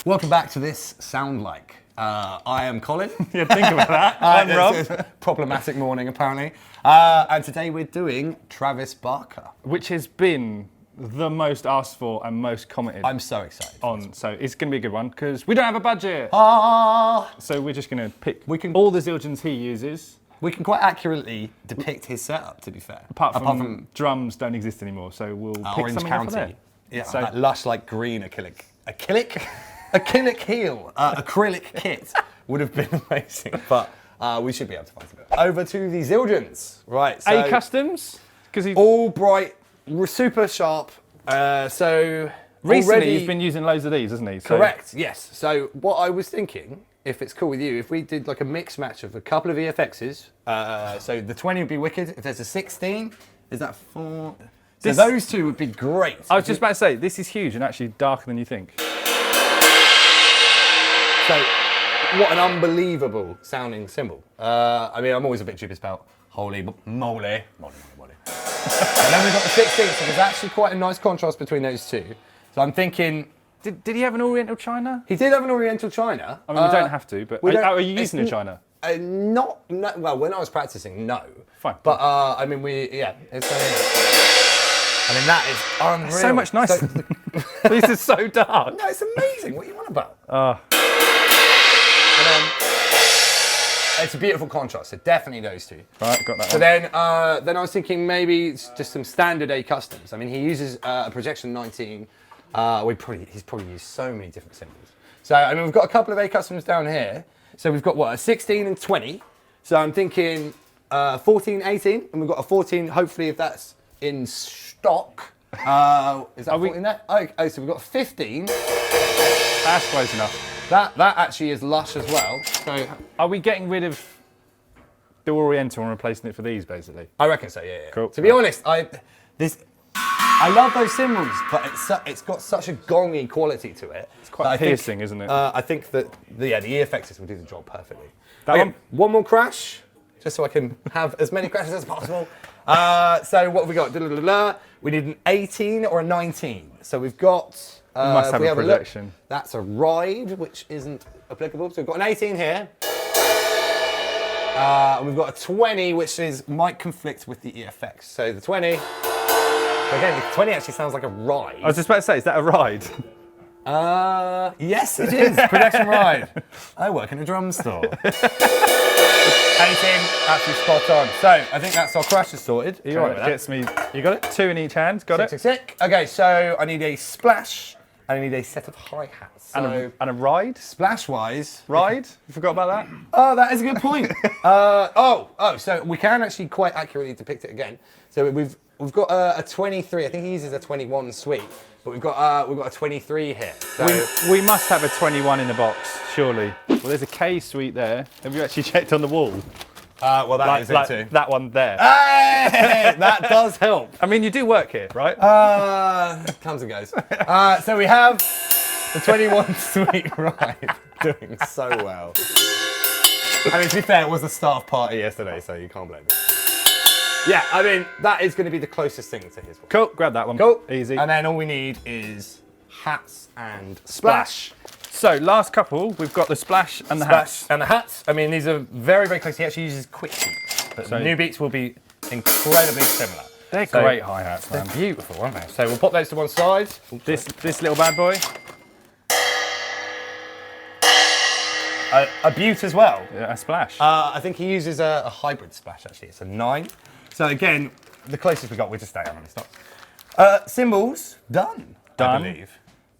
Welcome back to This Sound Like. I am Colin. Yeah, think about that. I'm Rob. It's a problematic morning, apparently. And today we're doing Travis Barker. Which has been the most asked for and most commented I'm so excited. on. So it's going to be a good one because we don't have a budget. Ah! So we're just going to pick all the Zildjians he uses. We can quite accurately depict his setup, to be fair. Apart from drums don't exist anymore, so we'll pick Orange something County. off of there. Yeah, So- that lush, like green acrylic. Acrylic heel. Acrylic kit would have been amazing, but we should be able to find something. Over to the Zildjians. Right, so A customs? Because he all bright, super sharp. So recently already, he's been using loads of these, hasn't he? So correct, yes. So what I was thinking, if it's cool with you, if we did like a mix match of a couple of EFXs, so the 20 would be wicked. If there's a 16, is that 4? So those two would be great. I was just about to say, this is huge and actually darker than you think. So, what an unbelievable sounding cymbal. I mean, I'm always a bit dubious about holy moly. And then we've got the 16, so there's actually quite a nice contrast between those two. So I'm thinking... Did he have an Oriental China? He did have an Oriental China. I mean, we don't have to, but are you using a China? No, well, when I was practicing, no. Fine. But, I mean, I mean, that is unreal. So much nicer. This is so dark. No, it's amazing. What are you on about? It's a beautiful contrast, so definitely those two. Right, got that So one. then I was thinking maybe it's just some standard A customs. I mean, he uses a projection 19. He's probably used so many different cymbals. So, I mean, we've got a couple of A customs down here. So we've got, what, a 16 and 20. So I'm thinking 14, 18, and we've got a 14, hopefully, if that's in stock. Is that 14 there? Oh, so we've got a 15. That's close enough. That actually is lush as well. So are we getting rid of the Oriental and replacing it for these, basically? I reckon so, yeah. Cool. To be honest, I love those cymbals, but it's got such a gongy quality to it. It's quite piercing, isn't it? I think that the EFXs will do the job perfectly. That one more crash, just so I can have as many crashes as possible. So what have we got? We need an 18 or a 19. So we've got... we must have a projection. That's a ride, which isn't applicable. So we've got an 18 here. And we've got a 20, which might conflict with the EFX. So the 20... Again, the 20 actually sounds like a ride. I was just about to say, is that a ride? Yes, it is. Projection ride. I work in a drum store. 18, actually spot on. So, I think that's our crashes sorted. You all right? Gets me. You got it? 2 in each hand. Got it? Sick. Okay, so I need a splash and I need a set of hi-hats. So, and a ride? Splash-wise... Ride? You forgot about that? Oh, that is a good point. So we can actually quite accurately depict it again. So we've got a 23. I think he uses a 21 suite, but we've got a 23 here. So we must have a 21 in the box, surely. Well, there's a K suite there. Have you actually checked on the wall? Well, that is it too. That one there. Hey, that does help. I mean, you do work here, right? Comes and goes. So we have the 21 suite ride doing so well. I mean, to be fair, it was a staff party yesterday, so you can't blame me. Yeah, I mean, that is going to be the closest thing to his one. Cool, grab that one. Cool. Easy. And then all we need is hats and splash. So, last couple, we've got the splash and the hats. And the hats, I mean, these are very, very close. He actually uses quick beats, but the new beats will be incredibly similar. They're great hi-hats, man. They're beautiful, aren't they? So we'll pop those to one side. This little bad boy. A butte as well. Yeah, a splash. I think he uses a hybrid splash, actually. It's a 9. So again, the closest we got, we just stay on the stops. Cymbals, done. I believe.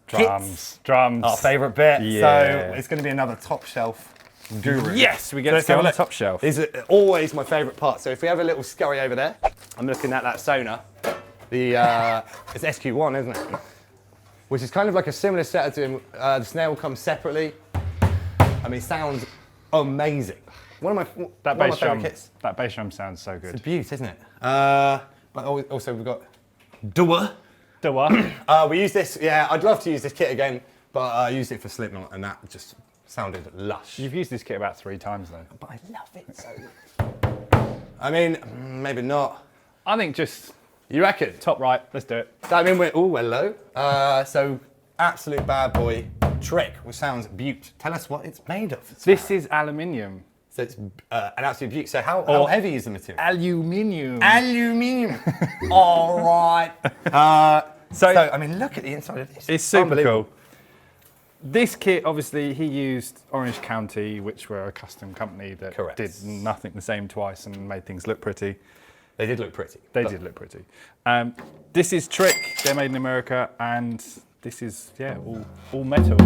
Drums. Our favourite bit. Yeah. So it's going to be another top shelf guru. Yes, we get to go on the top shelf. These are always my favourite part. So if we have a little scurry over there, I'm looking at that Sonar. It's SQ1, isn't it? Which is kind of like a similar setup to him. The snare will come separately. I mean, it sounds amazing. One of my favourite kits. That bass drum sounds so good. It's a beaut, isn't it? But also we've got Dua. We use this, I'd love to use this kit again, but I used it for Slipknot and that just sounded lush. You've used this kit about 3 times though. But I love it so. I mean, maybe not. I think just... You reckon? Top right, let's do it. I mean, we're low. So, absolute bad boy. trick, which sounds beaut. Tell us what it's made of. This is aluminium. So it's an absolute beaut. So how heavy is the material? Aluminium. Aluminium. All right. So, I mean, look at the inside of this. It's super cool. This kit, obviously, he used Orange County, which were a custom company that did nothing the same twice and made things look pretty. They did look pretty. They did look pretty. This is Trick. They're made in America, and this is, yeah, all metal.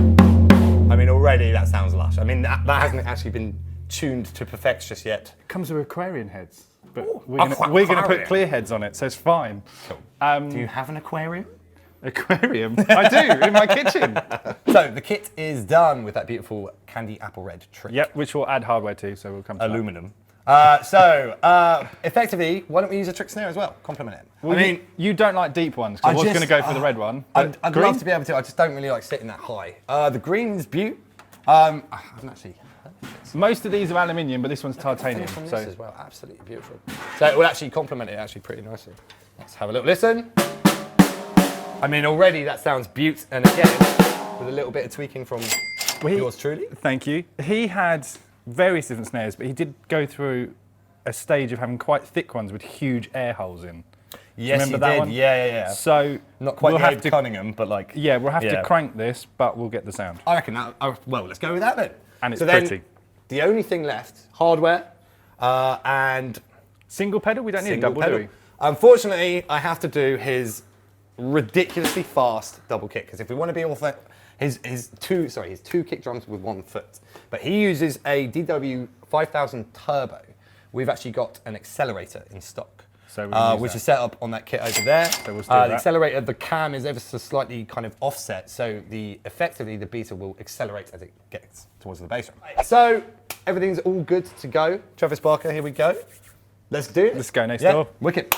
I mean, already that sounds lush. I mean, that hasn't actually been tuned to perfection just yet. It comes with aquarium heads, but Ooh, we're going to put clear heads on it, so it's fine. Cool. Do you have an aquarium? Aquarium? I do, in my kitchen. So the kit is done with that beautiful candy apple red Trick. Yep, which we'll add hardware to, so we'll come to aluminum. Effectively, why don't we use a Trick snare as well? Complement it. Well, I mean, you don't like deep ones, because I was going to go for the red one. I'd love to be able to, I just don't really like sitting that high. The green is beaut. I haven't actually heard this. Most of these are aluminium, but this one's titanium. From so this as well, absolutely beautiful. So it will actually complement it actually pretty nicely. Let's have a little listen. I mean, already that sounds beaut, and again, with a little bit of tweaking from yours truly. Thank you. He had various different snares, but he did go through a stage of having quite thick ones with huge air holes in. Yes, remember that one? Yeah. So not quite we'll have to Cunningham, but like we'll have to crank this, but we'll get the sound. I reckon that. Well, let's go with that then. And it's so pretty. Then, the only thing left, hardware and single pedal. We don't need a double, do we? Unfortunately, I have to do his ridiculously fast double kick because if we want to be all his two kick drums with 1 foot, but he uses a DW 5000 turbo. We've actually got an accelerator in stock, so which is set up on that kit over there. So we'll the accelerator, the cam is ever so slightly kind of offset, so effectively the beta will accelerate as it gets towards the bass drum. So everything's all good to go. Travis Barker, here we go. Let's do it. Let's go next door. Wicked.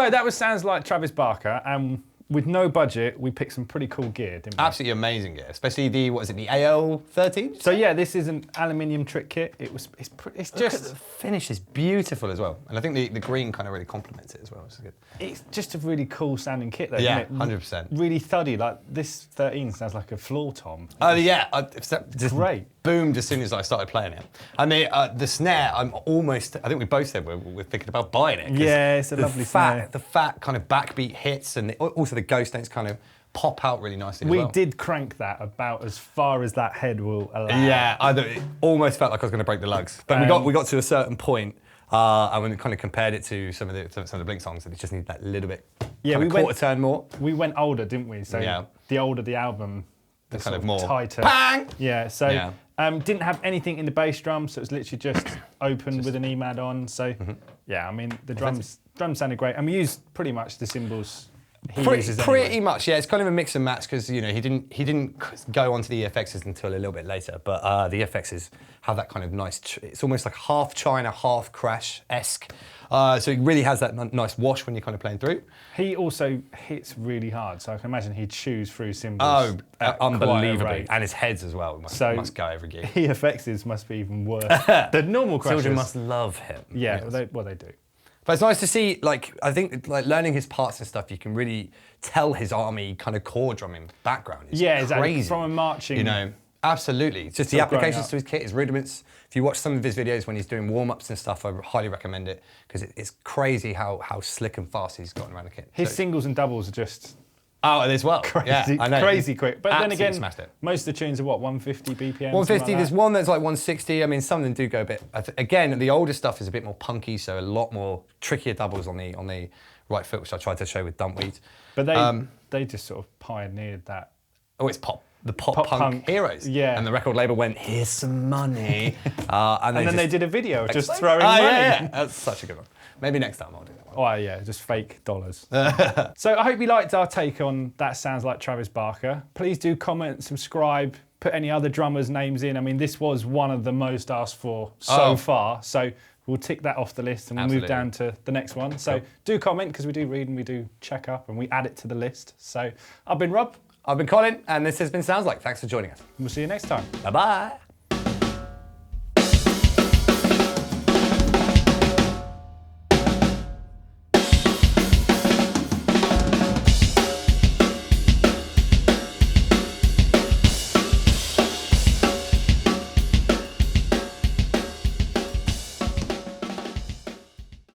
So that was Sounds Like Travis Barker, and with no budget, we picked some pretty cool gear, didn't we? Absolutely amazing gear, especially the, what is it, the AL13? So yeah, this is an aluminium trick kit. It's just... The finish is beautiful as well. And I think the green kind of really complements it as well, which is good. It's just a really cool sounding kit though, Yeah, isn't it? 100%. Really thuddy, like this 13 sounds like a floor tom. Oh yeah, just great. Boomed as soon as I started playing it. And the snare, I think we both said we're thinking about buying it. Yeah, it's a lovely snare. The fat kind of backbeat hits, and also the ghost notes kind of pop out really nicely as We well. did crank that about as far as that head will allow. Yeah, it almost felt like I was going to break the lugs. But we got to a certain point, and when we kind of compared it to some of the Blink songs, and it just needed that little bit, quarter turn more. We went older, didn't we? So yeah. The older the album, the kind of more tighter. Bang! Yeah. So didn't have anything in the bass drum, so it was literally just open with an EMAD on. So yeah, I mean the drums sounded great, and we used pretty much the cymbals. Pretty much, yeah. It's kind of a mix and match because he didn't go onto the EFXs until a little bit later. But the EFXs have that kind of nice. It's almost like half China, half Crash-esque. So it really has that nice wash when you're kind of playing through. He also hits really hard, so I can imagine he chews through cymbals. Oh, unbelievably, and his heads as well must go every gear. EFXs must be even worse than normal Crashers. Children must love him. Yeah, yes. Well, they do. But it's nice to see, I think, learning his parts and stuff, you can really tell his army kind of core drumming background. It's crazy. Exactly. From a marching... Absolutely. It's just the applications to his kit, his rudiments. If you watch some of his videos when he's doing warm-ups and stuff, I highly recommend it, because it's crazy how slick and fast he's gotten around the kit. His singles and doubles are just... Oh, as well. Crazy, yeah, I know. Crazy quick. But then again, smashed it. most of the tunes are what, 150 BPM? 150, there's one that's like 160. I mean, some of them do go a bit... Again, the older stuff is a bit more punky, so a lot more trickier doubles on the right foot, which I tried to show with Dumpweed. But they just sort of pioneered that. Oh, it's pop. The pop punk heroes. Yeah. And the record label went, here's some money. and then they did a video of just throwing money. Yeah. That's such a good one. Maybe next time I'll do that one. Oh yeah, just fake dollars. So I hope you liked our take on That Sounds Like Travis Barker. Please do comment, subscribe, put any other drummers' names in. I mean, this was one of the most asked for so far. So we'll tick that off the list and we'll move down to the next one. So do comment, because we do read and we do check up and we add it to the list. So I've been Rob. I've been Colin, and this has been Sounds Like. Thanks for joining us. We'll see you next time. Bye-bye.